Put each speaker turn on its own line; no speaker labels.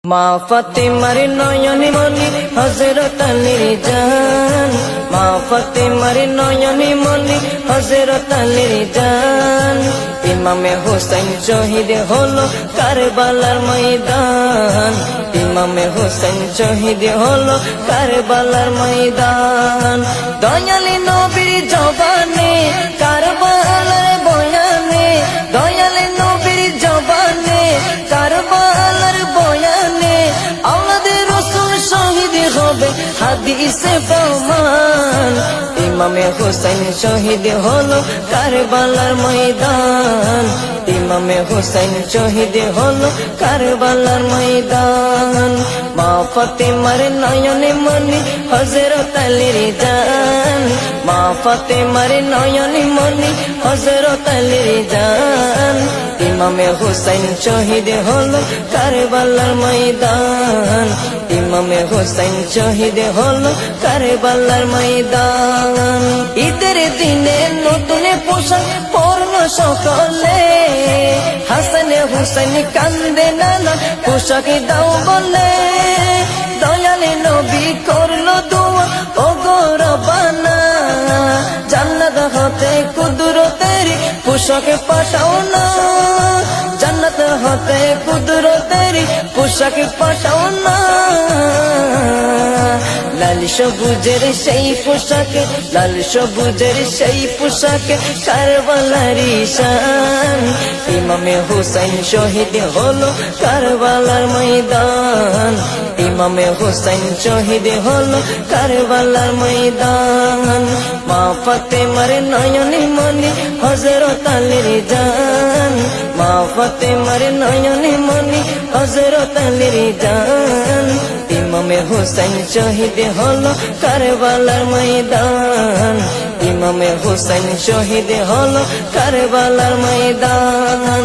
মা ফাতেমার নয়নে মনি হযরত আলীর জান, মা ফাতেমার নয়নে মনি হযরত আলীর জান। ইমামে হোসেন শহীদ হলো কারবালার ময়দান, ইমামে হোসেন শহীদ হলো কারবালার ময়দান। দয়ালি নবীর জবানে কারবালার বয়ানে, দয়ালি নবীর জবানে কারবালার বয়ানে, আওলাদের রাসূল শহীদ হবে হাদিসে প্রমাণ। ইমামে হোসেন শহীদ হলো কারবালার ময়দান, ইমামে হোসেন শহীদ হলো কারবালার ময়দান। মা ফাতেমার নয়নে মনি হযরত আলীর জান, মা ফাতেমার নয়নে মনি হযরত আলীর জান। ইমামে হোসেন শহীদ হলো কারবালার ময়দান, ইমামে হোসেন শহীদ হলো কারবালার ময়দান। ঈদের দিনে নতুন পোশাক পরল সকলে, হাসান হুসেন কান্দে নানা পোশাক দাও বলে। দয়ালে নবী করলো দোয়া ও গো রব্বানা, জান্নাত হতে কুদরতের পোশাক পাঠাও না, জান্নাত হতে কুদরতের পোশাক পাঠাও না। লাল সবুজের সেই পোশাকে, লাল সবুজের সেই পোশাকে কারবালারি শান। ইমামে হোসেন শহীদ হলো কারবালার ময়দান, ইমামে হোসেন শহীদ হলো কারবালার ময়দান। মা ফাতেমার নয়নে মনি হযরত আলীর জান, মা ফাতেমার নয়নে মনি হযরত আলীর জান। ইমামে হোসেন শহীদ হলো কারবালার ময়দান, ইমামে হোসেন শহীদ হলো কারবালার ময়দান।